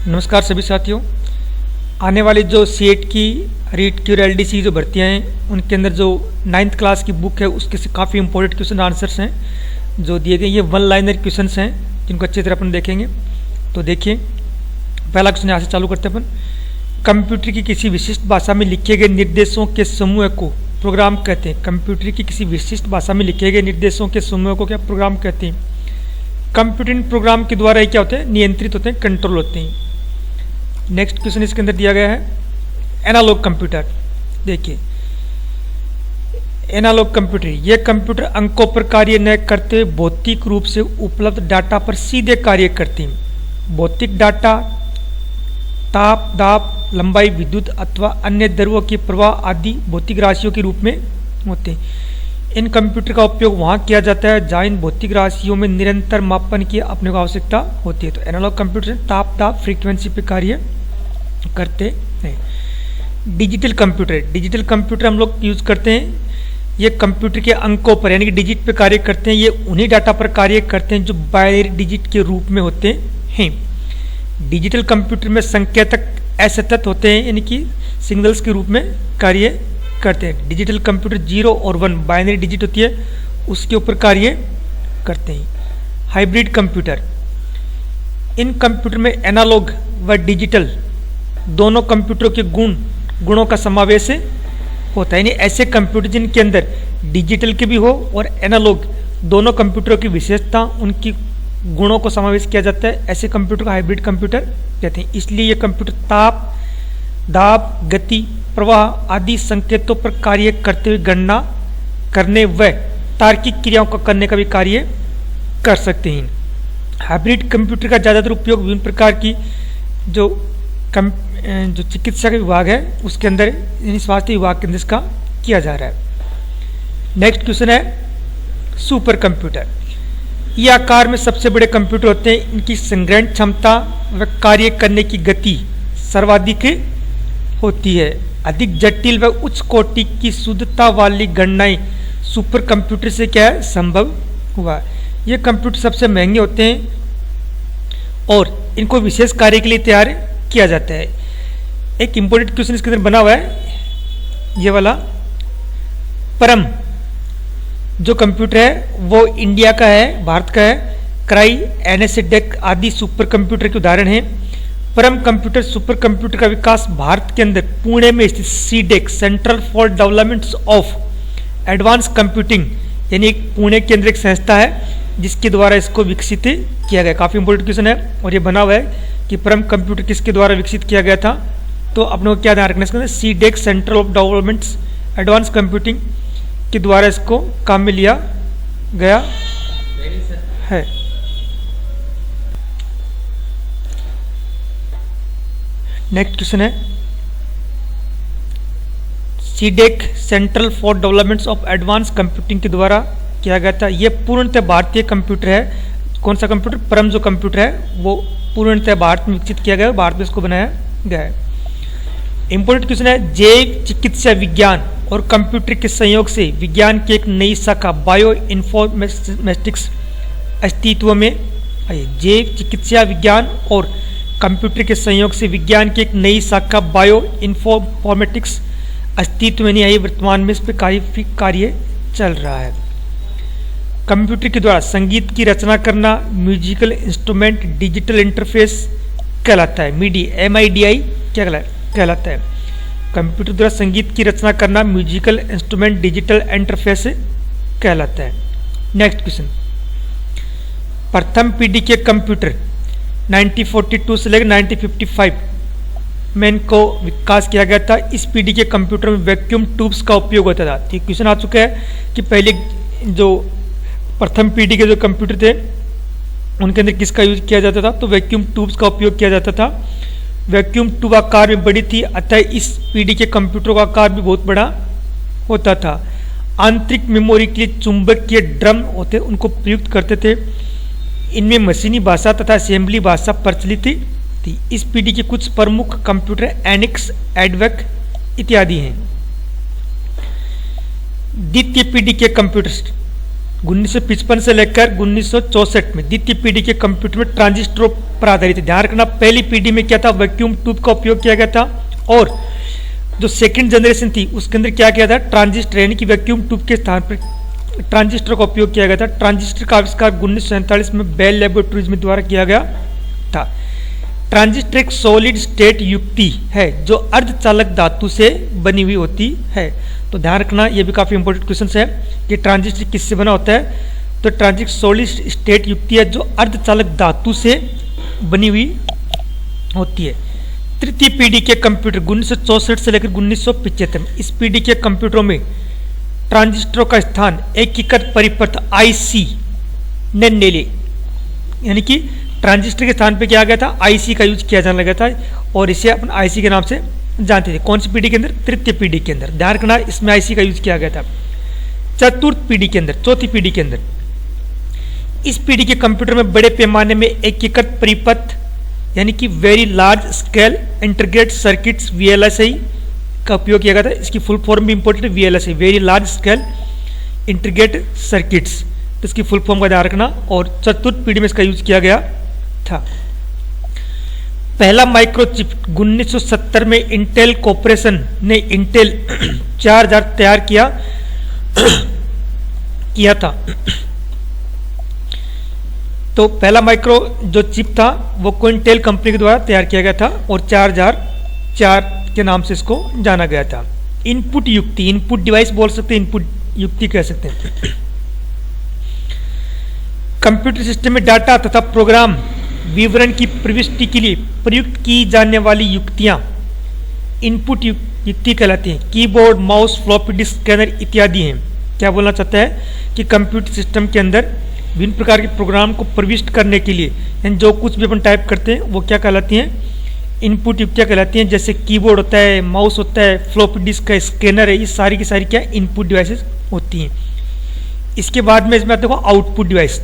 नमस्कार सभी साथियों। आने वाली जो सीएट की रीट की और एलडीसी जो भर्तियां हैं उनके अंदर जो 9th क्लास की बुक है उसके से काफ़ी इंपॉर्टेंट क्वेश्चन आंसर्स हैं जो दिए गए। ये 1 लाइनर क्वेश्चंस हैं जिनको अच्छी तरह अपन देखेंगे। तो देखिए पहला क्वेश्चन यहाँ से चालू करते हैं अपन। कंप्यूटर की किसी विशिष्ट भाषा में लिखे गए निर्देशों के समूह को प्रोग्राम कहते हैं। कंप्यूटर की किसी विशिष्ट भाषा में लिखे गए निर्देशों के समूह को क्या प्रोग्राम कहते हैं। कंप्यूटिंग प्रोग्राम के द्वारा ये क्या होते हैं, नियंत्रित होते हैं, कंट्रोल होते हैं। नेक्स्ट क्वेश्चन इसके अंदर दिया गया है एनालॉग कंप्यूटर। देखिए एनालॉग कंप्यूटर, ये कंप्यूटर अंकों पर कार्य न करते हुए भौतिक रूप से उपलब्ध डाटा पर सीधे कार्य करते हैं। भौतिक डाटा ताप, दाब, लंबाई, विद्युत अथवा अन्य द्रव्यों के प्रवाह आदि भौतिक राशियों के रूप में होते हैं। इन कंप्यूटर का उपयोग वहाँ किया जाता है जहाँ इन भौतिक राशियों में निरंतर मापन की अपने को आवश्यकता होती है। तो एनालॉग कंप्यूटर ताप, दाब, फ्रीक्वेंसी पे कार्य करते हैं। डिजिटल कंप्यूटर, डिजिटल कंप्यूटर हम लोग यूज करते हैं। ये कंप्यूटर के अंकों पर यानी कि डिजिट पे कार्य करते हैं। ये उन्हीं डाटा पर कार्य करते हैं जो बाइनरी डिजिट के रूप में होते हैं। डिजिटल कंप्यूटर में संकेतक असतत होते हैं यानी कि सिग्नल्स के रूप में कार्य करते हैं। डिजिटल कंप्यूटर 0 और 1 बाइनरी डिजिट होती है उसके ऊपर कार्य करते हैं। हाइब्रिड कंप्यूटर, इन कंप्यूटर में एनालॉग व डिजिटल दोनों कंप्यूटरों के गुणों का समावेश होता है। यानी ऐसे कंप्यूटर जिनके अंदर डिजिटल के भी हो और एनालॉग दोनों कंप्यूटरों की विशेषता उनकी गुणों को समावेश किया जाता है, ऐसे कंप्यूटर को हाइब्रिड कंप्यूटर कहते हैं। इसलिए ये कंप्यूटर ताप, दाब, गति, प्रवाह आदि संकेतों पर कार्य करते हुए गणना करने व तार्किक क्रियाओं को करने का भी कार्य कर सकते हैं। हाइब्रिड कंप्यूटर का ज़्यादातर उपयोग विभिन्न प्रकार की जो चिकित्सा का विभाग है उसके अंदर यानी स्वास्थ्य विभाग के अंदर इसका किया जा रहा है। नेक्स्ट क्वेश्चन है सुपर कंप्यूटर। ये आकार में सबसे बड़े कंप्यूटर होते हैं। इनकी संग्रहण क्षमता व कार्य करने की गति सर्वाधिक होती है। अधिक जटिल व उच्च कोटि की शुद्धता वाली गणनाएं सुपर कंप्यूटर से क्या है संभव हुआ। ये कंप्यूटर सबसे महंगे होते हैं और इनको विशेष कार्य के लिए तैयार किया जाता है। एक इंपॉर्टेंट क्वेश्चन इसके अंदर बना हुआ है ये वाला। परम जो कंप्यूटर है वो इंडिया का है, भारत का है। क्राई, एनएसडेक आदि सुपर कंप्यूटर के उदाहरण हैं। परम कंप्यूटर सुपर कंप्यूटर का विकास भारत के अंदर पुणे में स्थित CDAC central for development of advance computing यानी एक पुणे के अंदर एक संस्था है जिसके द्वारा इसको विकसित किया गया। काफ़ी इंपॉर्टेंट क्वेश्चन है और ये बना हुआ है कि परम कंप्यूटर किसके द्वारा विकसित किया गया था। तो अपने को क्या ध्यान रखना है इसके अंदर, CDAC central of development advance computing के द्वारा इसको काम में लिया गया है। नेक्स्ट क्वेश्चन है CDAC central for development of advance computing के द्वारा किया गया था। यह पूर्णतः भारतीय कंप्यूटर है। कौन सा कंप्यूटर? परम जो कंप्यूटर है वो पूर्णतः भारत में विकसित किया गया है, भारत में इसको बनाया गया है। इंपॉर्टेंट क्वेश्चन है जैव चिकित्सा विज्ञान और कंप्यूटर के संयोग से विज्ञान की एक नई शाखा बायो इन्फॉर्मेटिक्स अस्तित्व में आई। जैव चिकित्सा विज्ञान और कंप्यूटर के संयोग से विज्ञान की एक नई शाखा बायो इन्फॉर्मेटिक्स अस्तित्व में नहीं आई, वर्तमान में इस पर काफी कार्य चल रहा है। कंप्यूटर के द्वारा संगीत की रचना करना म्यूजिकल इंस्ट्रूमेंट डिजिटल इंटरफेस कहलाता है। MIDI क्या कहलाता है? कंप्यूटर द्वारा संगीत की रचना करना म्यूजिकल इंस्ट्रूमेंट डिजिटल इंटरफेस कहलाता है। नेक्स्ट क्वेश्चन, प्रथम पीढ़ी के कंप्यूटर 1942 से लेकर 1955 में इनको विकास किया गया था। इस पीढ़ी के कंप्यूटर में वैक्यूम ट्यूब्स का उपयोग होता था। तो क्वेश्चन आ चुका है कि पहले जो प्रथम पीढ़ी के जो कंप्यूटर थे उनके अंदर किसका यूज किया जाता था? तो वैक्यूम ट्यूब्स का उपयोग किया जाता था। वैक्यूम ट्यूब आकार में बड़ी थी अतः इस पीढ़ी के कंप्यूटर का आकार भी बहुत बड़ा होता था। आंतरिक मेमोरी के लिए चुंबकीय ड्रम होते उनको प्रयुक्त करते थे। इनमें मशीनी भाषा तथा असेंबली भाषा प्रचलित थी। इस पीढ़ी के कुछ प्रमुख कंप्यूटर एनिक्स, एडवेक इत्यादि हैं। द्वितीय पीढ़ी के कंप्यूटर 1955 से लेकर 1964 में द्वितीय पीढ़ी के कंप्यूटर में ट्रांजिस्टरों पर आधारित है। ध्यान रखना पहली पीढ़ी में क्या था, वैक्यूम ट्यूब का उपयोग किया गया था, और जो सेकंड जनरेशन थी उसके अंदर क्या किया था, ट्रांजिस्टर, यानी कि वैक्यूम ट्यूब के स्थान पर ट्रांजिस्टर का उपयोग किया गया था। ट्रांजिस्टर का आविष्कार 1947 में बेल लैबोरेटरीज में द्वारा किया गया था। ट्रांजिस्टर एक सॉलिड स्टेट युक्ति है जो अर्धचालक धातु से बनी हुई होती है। तो ध्यान रखना ये भी काफी इंपॉर्टेंट क्वेश्चन है कि ट्रांजिस्टर किससे बना होता है। तो ट्रांजिस्टर सॉलिड स्टेट युक्ति है जो अर्धचालक धातु से बनी हुई होती है। तृतीय पीढ़ी के कंप्यूटर 1964 से लेकर 1975, इस पीढ़ी के कंप्यूटरों में ट्रांजिस्टरों का स्थान एकीकृत परिपथ आईसी ने ले ली, यानी कि ट्रांजिस्टर के स्थान पे क्या आ गया था, आईसी का यूज किया जाने लगा था, और इसे अपन आईसी के नाम से जानते थे। कौन सी पीढ़ी के अंदर, तृतीय पीढ़ी के अंदर। ध्यान रखना इसमें आईसी का यूज किया गया था। चतुर्थ पीढ़ी के अंदर, चौथी पीढ़ी के अंदर, इस पीढ़ी के कंप्यूटर में बड़े पैमाने में एकीकृत परिपथ यानी कि very large scale integrated circuits VLSI का उपयोग किया गया था। इसकी फुल फॉर्म भी इंपॉर्टेंट है, VLSI, very large scale integrated circuits, तो इसकी फुल फॉर्म का ध्यान रखना। और चतुर्थ पीढ़ी में इसका यूज किया गया था। पहला माइक्रोचिप 1970 में इंटेल कॉर्पोरेशन ने इंटेल 4000 तैयार किया था। तो पहला माइक्रो जो चिप था वो कोइंटेल कंपनी के द्वारा तैयार किया गया था, और 4004 के नाम से इसको जाना गया था। इनपुट युक्ति, इनपुट डिवाइस बोल सकते हैं, इनपुट युक्ति कह सकते हैं। कंप्यूटर सिस्टम में डाटा तथा प्रोग्राम विवरण की प्रविष्टि के लिए प्रयुक्त की जाने वाली युक्तियां इनपुट युक्ति कहलाती हैं। Keyboard, mouse, floppy disk, scanner इत्यादि हैं। क्या बोलना चाहता है कि कंप्यूटर सिस्टम के अंदर विभिन्न प्रकार के प्रोग्राम को प्रविष्ट करने के लिए, यानी जो कुछ भी अपन टाइप करते हैं वो क्या कहलाती हैं, इनपुट युक्तियां कहलाती हैं। जैसे कीबोर्ड होता है, माउस होता है, फ्लॉपी डिस्क है, स्कैनर है, ये सारी की सारी क्या इनपुट डिवाइसेस होती हैं। इसके बाद में इसमें देखो आउटपुट डिवाइस,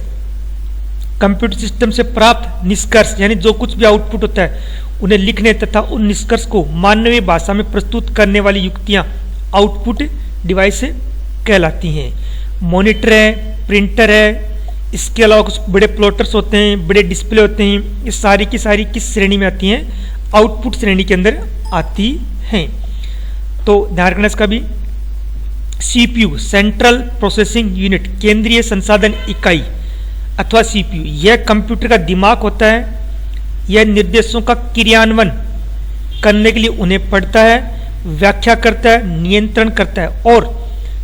कंप्यूटर सिस्टम से प्राप्त निष्कर्ष, यानी जो कुछ भी आउटपुट होता है उन्हें लिखने तथा उन निष्कर्ष को मानवीय भाषा में प्रस्तुत करने वाली युक्तियां आउटपुट डिवाइस कहलाती हैं। मॉनिटर है, प्रिंटर है, इसके अलावा कुछ बड़े प्लॉटर्स होते हैं, बड़े डिस्प्ले होते हैं, ये सारी की सारी किस श्रेणी में आती हैं, आउटपुट श्रेणी के अंदर आती हैं। तो ध्यान रखना इसका भी। सीपीयू, सेंट्रल प्रोसेसिंग यूनिट, केंद्रीय संसाधन इकाई अथवा सीपीयू, यह कंप्यूटर का दिमाग होता है। यह निर्देशों का क्रियान्वयन करने के लिए उन्हें पढ़ता है, व्याख्या करता है, नियंत्रण करता है और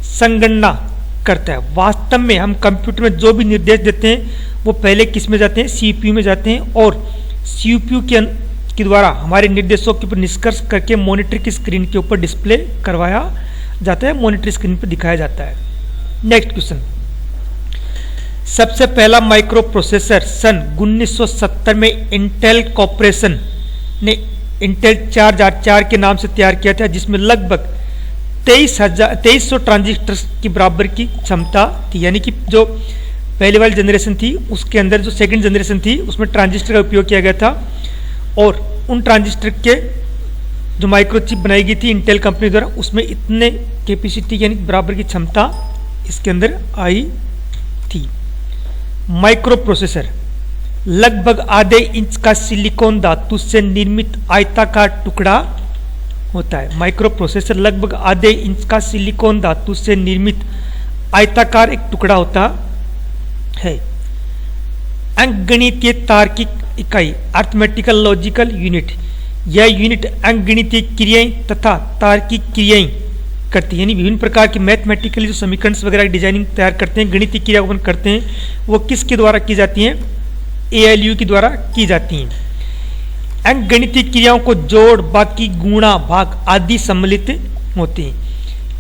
संगणना करता है। वास्तव में हम कंप्यूटर में जो भी निर्देश देते हैं वो पहले किस में जाते हैं, सीपीयू में जाते हैं, और सीपीयू के द्वारा हमारे निर्देशों के ऊपर निष्कर्ष करके मॉनिटर की स्क्रीन के ऊपर डिस्प्ले करवाया जाता है, मॉनिटर स्क्रीन पर दिखाया जाता है। नेक्स्ट क्वेश्चन, सबसे पहला माइक्रो प्रोसेसर सन 1970 में इंटेल कॉर्पोरेशन ने इंटेल 4004 के नाम से तैयार किया था, जिसमें लगभग 2300 ट्रांजिस्टर की बराबर की क्षमता थी। यानी कि जो पहले वाली जनरेशन थी उसके अंदर जो सेकंड जनरेशन थी उसमें ट्रांजिस्टर का उपयोग किया गया था, और उन ट्रांजिस्टर के जो माइक्रोचिप बनाई गई थी इंटेल कंपनी द्वारा उसमें इतने कैपेसिटी यानी बराबर की क्षमता इसके अंदर आई थी। माइक्रो प्रोसेसर लगभग आधे इंच का सिलिकॉन धातु से निर्मित आयताकार टुकड़ा होता है। माइक्रो प्रोसेसर लगभग आधे इंच का सिलिकॉन धातु से निर्मित आयताकार एक टुकड़ा होता है। अंकगणितीय तार्किक इकाई, अर्थमेटिकल लॉजिकल यूनिट, यह यूनिट अंकगणितीय क्रियाएं तथा तार्किक क्रियाएं करती है, यानी विभिन्न प्रकार की मैथमेटिकल जो समीकरण वगैरह डिजाइनिंग तैयार करते हैं, गणितीय क्रिया करते हैं, वो किसके द्वारा की जाती हैं, एएलयू के द्वारा की जाती हैं। अंकगणितीय क्रियाओं को जोड़, बाकी, गुणा, भाग आदि सम्मिलित होते हैं।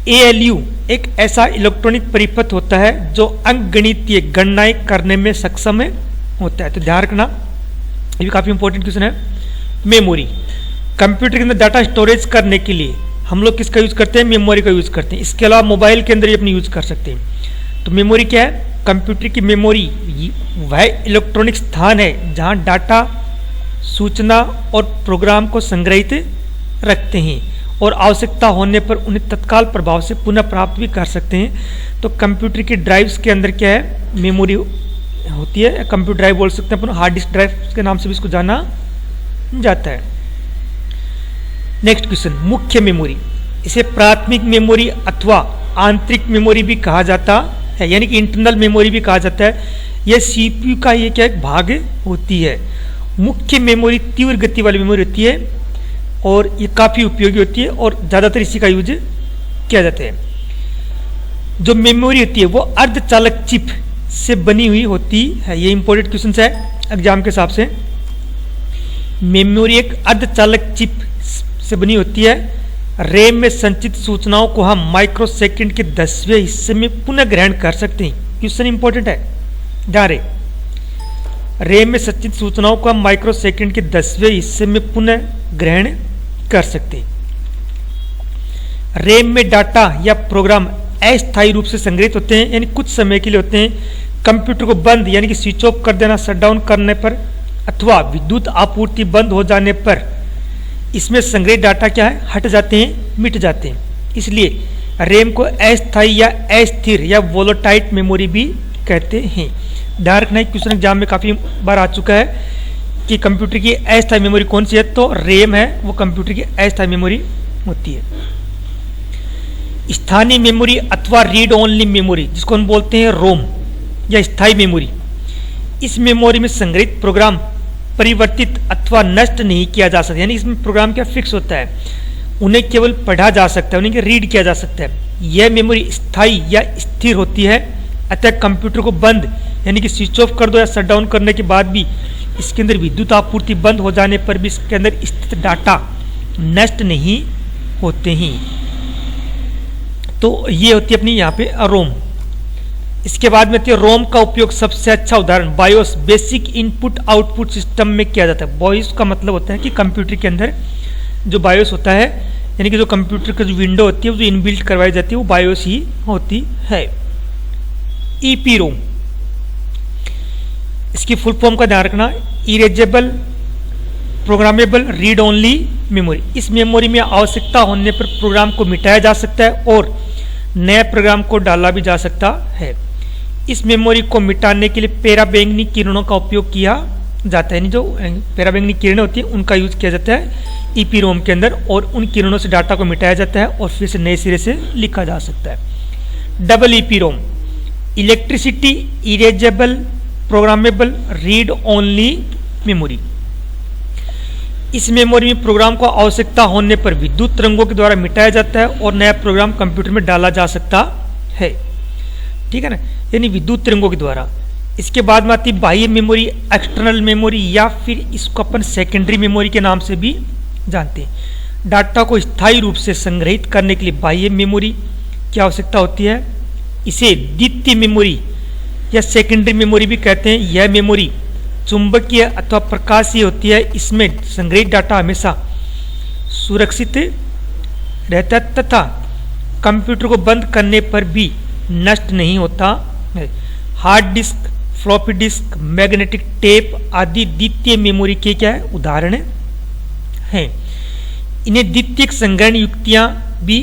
एएलयू एक ऐसा इलेक्ट्रॉनिक परिपथ होता है जो अंकगणितीय गणनाएं करने में सक्षम होता है। तो ध्यान रखना ये भी काफी इंपॉर्टेंट क्वेश्चन है। मेमोरी, कंप्यूटर के अंदर डाटा स्टोरेज करने के लिए हम लोग किसका यूज करते हैं, मेमोरी का यूज करते हैं। इसके अलावा मोबाइल के अंदर भी अपनी यूज कर सकते हैं। तो मेमोरी क्या है, कंप्यूटर की मेमोरी वह इलेक्ट्रॉनिक स्थान है जहां डाटा, सूचना और प्रोग्राम को संग्रहित रखते हैं और आवश्यकता होने पर उन्हें तत्काल प्रभाव से पुनः प्राप्त भी कर सकते हैं। तो कंप्यूटर की ड्राइव्स के अंदर क्या है, मेमोरी होती है, कंप्यूटर ड्राइव बोल सकते हैं अपन, हार्ड डिस्क ड्राइव के नाम से भी इसको जाना जाता है। नेक्स्ट क्वेश्चन, मुख्य मेमोरी। इसे प्राथमिक मेमोरी अथवा आंतरिक मेमोरी भी कहा जाता है, यानी कि इंटरनल मेमोरी भी कहा जाता है। यह सीपीयू का ये क्या एक भाग होती है। मुख्य मेमोरी तीव्र गति वाली मेमोरी होती है और ये काफ़ी उपयोगी होती है और ज़्यादातर इसी का यूज किया जाता है। जो मेमोरी होती है वो अर्धचालक चिप से बनी हुई होती है। ये इंपॉर्टेंट क्वेश्चन है एग्जाम के हिसाब से। मेमोरी एक अर्धचालक चिप से बनी होती है। रैम में संचित सूचनाओं को हम माइक्रो सेकंड के 10वें हिस्से में पुनः ग्रहण कर सकते हैं। क्वेश्चन इंपॉर्टेंट है, ध्यान रहे। रैम में संचित सूचनाओं को हम माइक्रो सेकंड के 10वें हिस्से में पुनः ग्रहण कर सकते हैं। रैम में डाटा या प्रोग्राम अस्थायी रूप से संग्रहित होते हैं, यानी कुछ समय के लिए होते हैं। कंप्यूटर को बंद यानी कि स्विच ऑफ कर देना, शट डाउन करने पर अथवा विद्युत आपूर्ति बंद हो जाने पर इसमें संग्रहित डाटा क्या है, हट जाते हैं, मिट जाते हैं। इसलिए रैम को अस्थायी या अस्थिर या वोलेटाइल मेमोरी भी कहते हैं। ध्यान रखना है, क्वेश्चन एग्जाम में काफ़ी बार आ चुका है कि कंप्यूटर की अस्थायी मेमोरी कौन सी है, तो रैम है, वो कंप्यूटर की अस्थायी मेमोरी होती है। स्थानीय मेमोरी अथवा रीड ओनली मेमोरी, जिसको हम बोलते हैं रोम या स्थायी मेमोरी। इस मेमोरी में संग्रहित प्रोग्राम परिवर्तित अथवा नष्ट नहीं किया जा सकता, यानी इसमें प्रोग्राम क्या फिक्स होता है, उन्हें केवल पढ़ा जा सकता है, उन्हें रीड किया जा सकता है। यह मेमोरी स्थायी या स्थिर होती है, अतः कंप्यूटर को बंद यानी कि स्विच ऑफ कर दो या शट डाउन करने के बाद भी इसके अंदर विद्युत आपूर्ति बंद हो जाने पर भी इसके अंदर स्थित डाटा नष्ट नहीं होते हैं। तो ये होती है अपनी यहाँ पे रोम। इसके बाद में रोम का उपयोग सबसे अच्छा उदाहरण BIOS basic input output system में किया जाता है। बायोस का मतलब होता है कि कंप्यूटर के अंदर जो बायोस होता है, यानी कि जो कंप्यूटर की जो विंडो होती है वो जो इनबिल्ट करवाई जाती है वो बायोस ही होती है। ईपी रोम, इसकी फुल फॉर्म का ध्यान रखना, erasable programmable read only memory. इस मेमोरी में आवश्यकता होने पर प्रोग्राम को मिटाया जा सकता है और नए प्रोग्राम को डाला भी जा सकता है। इस मेमोरी को मिटाने के लिए पैराबैंगनी किरणों का उपयोग किया जाता है, यानी जो पैराबैंगनी किरणें होती हैं उनका यूज किया जाता है ईपी रोम के अंदर, और उन किरणों से डाटा को मिटाया जाता है और फिर से नए सिरे से लिखा जा सकता है। Double EP ROM, electricity erasable programmable read only memory. इस मेमोरी में प्रोग्राम को आवश्यकता होने पर विद्युत तरंगों के द्वारा मिटाया जाता है और नया प्रोग्राम कंप्यूटर में डाला जा सकता है, ठीक है ना, यानी विद्युत तरंगों के द्वारा। इसके बाद में आती है बाह्य मेमोरी, एक्सटर्नल मेमोरी, या फिर इसको अपन सेकेंडरी मेमोरी के नाम से भी जानते हैं। डाटा को स्थायी रूप से संग्रहित करने के लिए बाह्य मेमोरी की आवश्यकता होती है। इसे द्वितीय मेमोरी या सेकेंडरी मेमोरी भी कहते हैं। यह मेमोरी चुंबकीय अथवा प्रकाशीय होती है। इसमें संग्रहित डाटा हमेशा सुरक्षित रहता है तथा कंप्यूटर को बंद करने पर भी नष्ट नहीं होता है। Hard disk, floppy disk, magnetic tape आदि द्वितीय मेमोरी के क्या है उदाहरण हैं। इन्हें द्वितीयक संग्रहण युक्तियां भी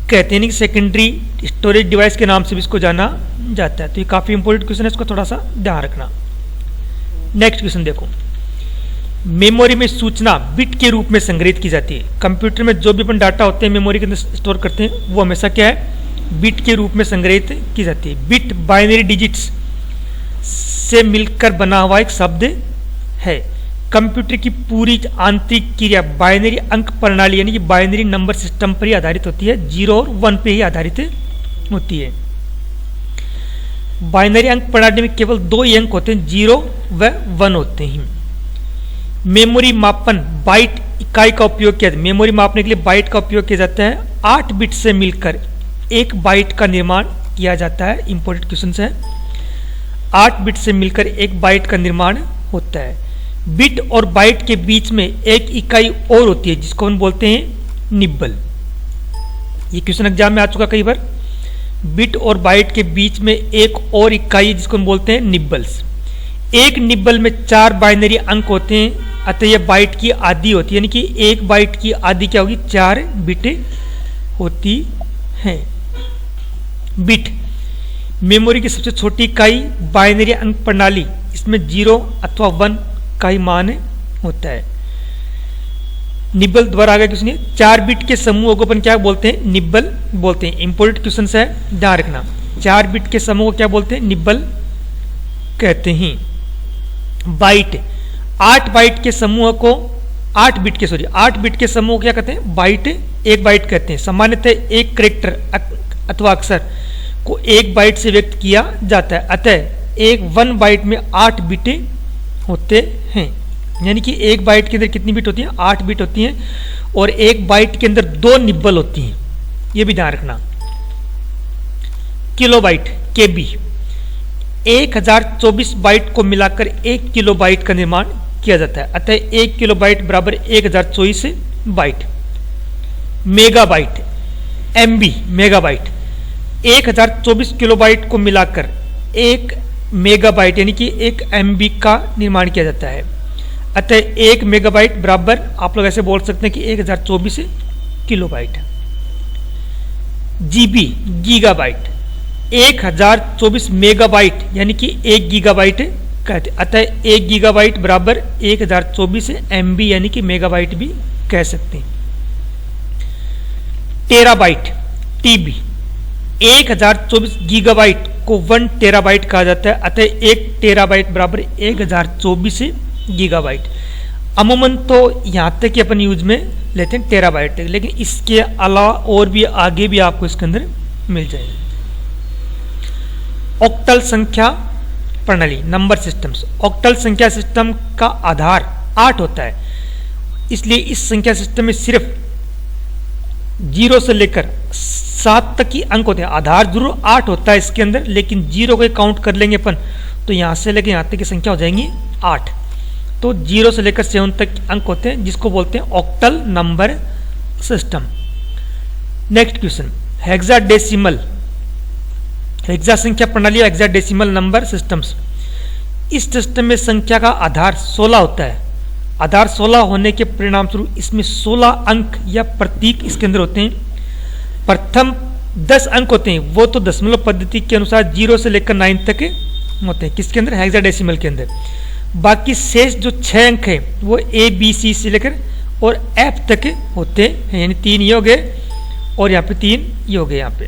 कहते हैं, सेकेंडरी स्टोरेज डिवाइस के नाम से भी इसको जाना जाता है। तो ये काफी इंपॉर्टेंट क्वेश्चन है, इसको थोड़ा सा ध्यान रखना। नेक्स्ट क्वेश्चन देखो, मेमोरी में सूचना बिट के रूप में संग्रहित की जाती है। कंप्यूटर में जो भी अपन डाटा होते हैं मेमोरी के अंदर स्टोर करते हैं वो हमेशा क्या है, बिट के रूप में संग्रहित की जाती है। बिट बाइनरी डिजिट्स से मिलकर बना हुआ एक शब्द है। कंप्यूटर की पूरी आंतरिक क्रिया बाइनरी अंक प्रणाली यानी कि बाइनरी नंबर सिस्टम पर ही आधारित होती है, 0 और 1 पे ही आधारित होती है। बाइनरी अंक प्रणाली में केवल 2 ही अंक होते हैं, 0 व 1 होते हैं। मेमोरी मापन बाइट इकाई का उपयोग किया जाता है। मेमोरी मापने के लिए बाइट का उपयोग किया जाता है। 8 बिट से मिलकर 1 बाइट का निर्माण किया जाता है। इंपॉर्टेंट क्वेश्चन है। 8 बिट से मिलकर 1 बाइट का निर्माण होता है। बिट और बाइट के बीच में एक इकाई और होती है जिसको हम बोलते हैं निब्बल। ये क्वेश्चन एग्जाम में आ चुका कई बार। बिट और बाइट के बीच में एक और इकाई जिसको हम बोलते हैं निब्बल्स। एक निब्बल में 4 बाइनरी अंक होते हैं, अतः यह बाइट की आधी होती है, यानी कि एक बाइट की आधी क्या होगी, 4 बिट होती है। बिट मेमोरी की सबसे छोटी इकाई बाइनरी अंक प्रणाली, इसमें 0 अथवा 1 का ही मान होता है। निब्बल द्वारा आगे क्वेश्चन है, 4 बिट के समूह को अपन क्या बोलते हैं? निब्बल बोलते हैं। इंपोर्टेंट क्वेश्चन है, ध्यान रखना। 4 बिट के समूह को क्या बोलते हैं? निब्बल कहते हैं। बाइट, 8 बाइट के समूह को 8 बिट के समूह को क्या कहते हैं? बाइट, 1 बाइट कहते हैं। सामान्यतः एक कैरेक्टर अथवा अक्षर को 1 बाइट से व्यक्त किया जाता है, अतः 1 बाइट में 8 बिटें होते हैं। यानी कि 1 बाइट के अंदर कितनी बिट होती हैं? 8 बिट होती हैं, और 1 बाइट के अंदर 2 निब्बल होती हैं, ये भी ध्यान रखना। किलोबाइट, केबी, 1024 बाइट को मिलाकर 1 किलोबाइट का निर्माण किया जाता है, अतः 1 किलोबाइट बराबर 1024 byte. Megabyte, MB, megabyte, 1024 kilobyte को मिलाकर 1 मेगाबाइट यानी कि 1 एमबी का निर्माण किया जाता है, अतः 1 मेगाबाइट बराबर आप लोग ऐसे बोल सकते हैं कि 1024 किलोबाइट। जीबी, गीगाबाइट, 1024 मेगाबाइट यानी कि 1 गीगाबाइट कहते, अतः 1 गीगाबाइट बराबर 1024 एमबी यानी कि मेगाबाइट भी कह सकते हैं। टेराबाइट, टीबी, 1024 गीगाबाइट को 1 टेराबाइट कहा जाता है, अतः 1 टेराबाइट बराबर 1024 गीगाबाइट। अमूमन तो यहाँ तक कि अपन यूज में लेते हैं टेराबाइट तक, लेकिन इसके अलावा और भी आगे भी आपको इसके अंदर मिल जाएगी। ऑक्टल संख्या प्रणाली, नंबर सिस्टम्स। ऑक्टल संख्या सिस्टम का आधार 8 होता है, इसलिए इस संख्या सिस्टम में सिर्फ 0 से लेकर 7 तक ही अंक होते हैं। आधार जरूर 8 होता है इसके अंदर, लेकिन 0 को काउंट कर लेंगे अपन तो यहां से लेकर यहां तक की संख्या हो जाएंगी 8। तो 0 से लेकर 7 तक अंक होते हैं, जिसको बोलते हैं octal number system. Next question, hexadecimal, hexa संख्या प्रणाली, हेक्साडेसिमल नंबर सिस्टम्स। इस सिस्टम में संख्या का आधार 16 होता है। आधार 16 होने के परिणाम स्वरूप इसमें 16 अंक या प्रतीक इसके अंदर होते हैं। प्रथम 10 अंक होते हैं वो तो दशमलव पद्धति के अनुसार 0 से लेकर 9 तक होते हैं, किसके अंदर? हेक्साडेसिमल के अंदर। बाकी शेष जो 6 अंक है वो ए बी सी से लेकर और एफ तक होते हैं, यानी 3 ये हो गए और यहाँ पे 3 ये हो गए यहाँ पे,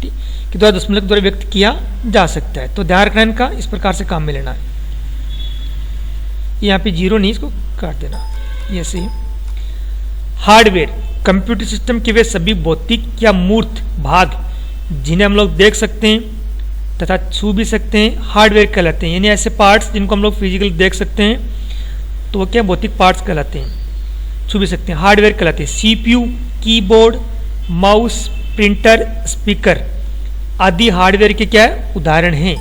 कि द्वारा दशमलव द्वारा व्यक्त किया जा सकता है। तो ध्यान रखना इनका, इस प्रकार से काम में लेना है। यहाँ पे 0 नहीं, इसको काट देना, ये सही। हार्डवेयर, कंप्यूटर सिस्टम के वे सभी भौतिक या मूर्त भाग जिन्हें हम लोग देख सकते हैं तथा छू भी सकते हैं, हार्डवेयर कहलाते हैं। यानी ऐसे पार्ट्स जिनको हम लोग फिजिकल देख सकते हैं तो वो क्या भौतिक पार्ट्स कहलाते हैं, छू भी सकते हैं, हार्डवेयर कहलाते हैं। CPU, keyboard, mouse, printer, speaker आदि हार्डवेयर के क्या है? उदाहरण हैं।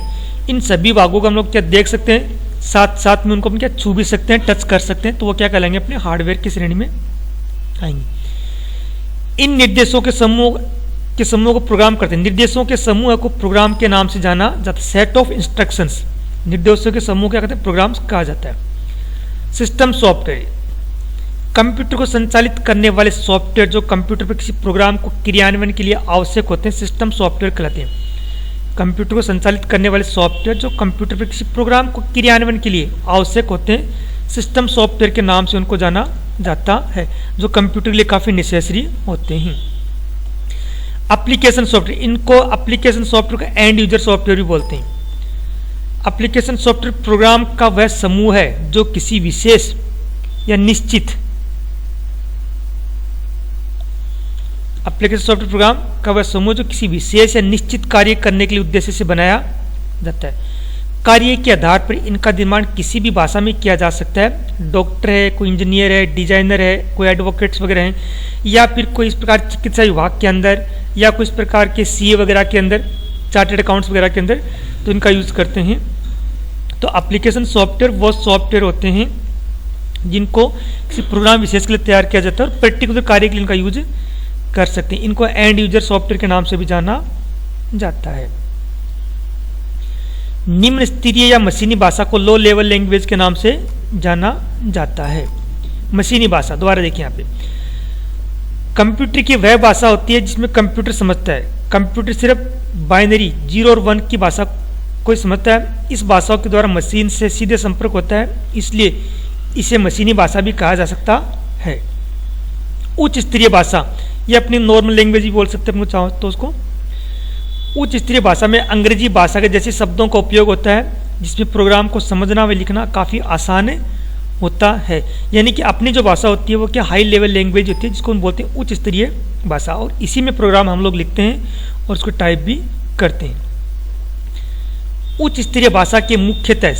इन सभी भागों को हम लोग क्या देख सकते हैं, साथ साथ में उनको हम क्या छू भी सकते हैं, टच कर सकते हैं, तो वो क्या कहलाएंगे? अपने हार्डवेयर की श्रेणी में आएंगे। इन निर्देशों के समूह को प्रोग्राम करते हैं। निर्देशों के समूह को प्रोग्राम के नाम से जाना जाता है। सेट ऑफ इंस्ट्रक्शंस, निर्देशों के समूह क्या कहते हैं? प्रोग्राम्स कहा जाता है। सिस्टम सॉफ्टवेयर, कंप्यूटर को संचालित करने वाले सॉफ्टवेयर जो कंप्यूटर पर किसी प्रोग्राम को क्रियान्वयन के लिए आवश्यक होते हैं, सिस्टम सॉफ्टवेयर कहलाते हैं। कंप्यूटर को संचालित करने वाले सॉफ्टवेयर जो कंप्यूटर पर किसी प्रोग्राम को क्रियान्वयन के लिए आवश्यक होते हैं, सिस्टम सॉफ्टवेयर के नाम से उनको जाना जाता है, जो कंप्यूटर के लिए काफ़ी नेसेसरी होते हैं। एप्लीकेशन सॉफ्टवेयर, इनको एप्लीकेशन सॉफ्टवेयर का एंड यूजर सॉफ्टवेयर भी बोलते हैं। एप्लीकेशन सॉफ्टवेयर प्रोग्राम का वह समूह है जो किसी विशेष या निश्चित एप्लीकेशन सॉफ्टवेयर प्रोग्राम का वह समूह जो किसी विशेष या निश्चित कार्य करने के लिए उद्देश्य से बनाया जाता है। कार्य के आधार पर इनका निर्माण किसी भी भाषा में किया जा सकता है। डॉक्टर है, कोई इंजीनियर है, डिजाइनर है, कोई एडवोकेट्स वगैरह हैं, या फिर कोई इस प्रकार चिकित्सा विभाग के अंदर या कोई इस प्रकार के सीए वगैरह के अंदर, चार्टर्ड अकाउंट्स वगैरह के अंदर, तो इनका यूज़ करते हैं। तो एप्लीकेशन सॉफ्टवेयर वो सॉफ्टवेयर होते हैं जिनको किसी प्रोग्राम विशेष के लिए तैयार किया जाता है और पर्टिकुलर कार्य के लिए इनका यूज कर सकते हैं। इनको एंड यूजर सॉफ्टवेयर के नाम से भी जाना जाता है। निम्न स्तरीय या मशीनी भाषा को लो लेवल लैंग्वेज के नाम से जाना जाता है। मशीनी भाषा, दोबारा देखिए यहाँ पे, कंप्यूटर की वह भाषा होती है जिसमें कंप्यूटर समझता है। कंप्यूटर सिर्फ बाइनरी 0 और 1 की भाषा को समझता है। इस भाषाओं के द्वारा मशीन से सीधे संपर्क होता है, इसलिए इसे मशीनी भाषा भी कहा जा सकता है। उच्च स्तरीय भाषा, ये अपनी नॉर्मल लैंग्वेज भी बोल सकते हैं चाहो तो उसको। उच्च स्तरीय भाषा में अंग्रेजी भाषा के जैसे शब्दों का उपयोग होता है, जिसमें प्रोग्राम को समझना व लिखना काफ़ी आसान होता है। यानी कि अपनी जो भाषा होती है वो क्या हाई लेवल लैंग्वेज होती है, जिसको हम बोलते हैं उच्च स्तरीय भाषा, और इसी में प्रोग्राम हम लोग लिखते हैं और उसको टाइप भी करते हैं। उच्च स्तरीय भाषा के मुख्यतः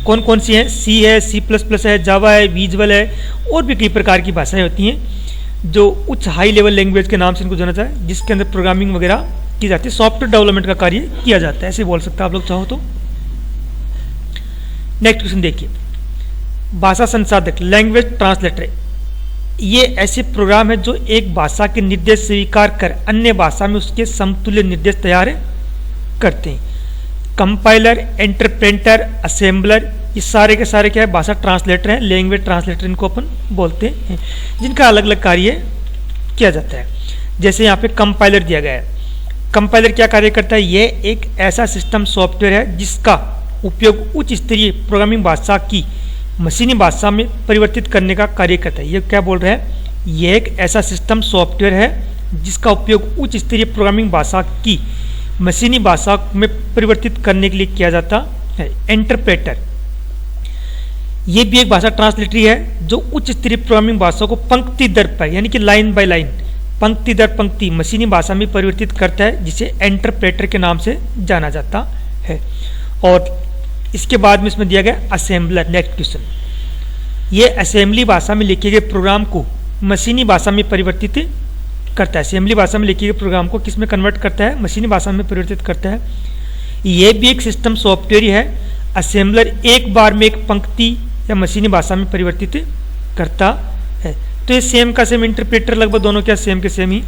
कौन कौन सी हैं? सी है, C++ है, जावा है, विजुअल है, और भी कई प्रकार की भाषाएं होती हैं जो उच्च हाई लेवल लैंग्वेज के नाम से इनको जाना जाए, जिसके अंदर प्रोग्रामिंग वगैरह की जाती है, सॉफ्टवेयर डेवलपमेंट का कार्य किया जाता है, ऐसे बोल सकते हैं आप लोग चाहो तो। नेक्स्ट क्वेश्चन देखिए, भाषा संसाधक लैंग्वेज ट्रांसलेटर, ये ऐसे प्रोग्राम है जो एक भाषा के निर्देश स्वीकार कर अन्य भाषा में उसके समतुल्य निर्देश तैयार करते हैं। कंपाइलर, इंटरप्रेटर, असेंबलर, ये सारे के सारे क्या है? भाषा ट्रांसलेटर हैं, लैंग्वेज ट्रांसलेटर इनको अपन बोलते हैं, जिनका अलग अलग कार्य किया जाता है। जैसे यहाँ पे कंपाइलर दिया गया है। कंपाइलर क्या कार्य करता है? ये एक ऐसा सिस्टम सॉफ्टवेयर है जिसका उपयोग उच्च स्तरीय प्रोग्रामिंग भाषा की मशीनी भाषा में परिवर्तित करने का कार्य करता है। ये क्या बोल रहा है? ये एक ऐसा सिस्टम सॉफ्टवेयर है जिसका उपयोग उच्च स्तरीय प्रोग्रामिंग भाषा की मशीनी भाषा में परिवर्तित करने के लिए किया जाता है। इंटरप्रेटर, ये भी एक भाषा ट्रांसलेटरी है जो उच्च स्तरीय प्रोग्रामिंग भाषा को पंक्ति दर पर यानी कि लाइन बाय लाइन, पंक्ति दर पंक्ति मशीनी भाषा में परिवर्तित करता है, जिसे इंटरप्रेटर के नाम से जाना जाता है। और इसके बाद में इसमें दिया गया असेंबलर। नेक्स्ट क्वेश्चन, ये असेंबली भाषा में लिखे गए प्रोग्राम को मशीनी भाषा में परिवर्तित करता है। असेंबली भाषा में लिखे गए प्रोग्राम को किस में कन्वर्ट करता है? मशीनी भाषा में परिवर्तित करता है। यह भी एक सिस्टम सॉफ्टवेयर ही है। असेंबलर एक बार में एक पंक्ति या मशीनी भाषा में परिवर्तित करता है। तो ये सेम का सेम, इंटरप्रेटर लगभग दोनों क्या सेम के सेम ही।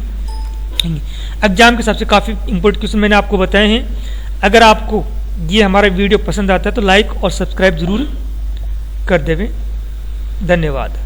एग्जाम के हिसाब से काफ़ी इंपॉर्टेंट क्वेश्चन मैंने आपको बताए हैं। अगर आपको ये हमारा वीडियो पसंद आता है तो लाइक और सब्सक्राइब जरूर कर देवें। धन्यवाद।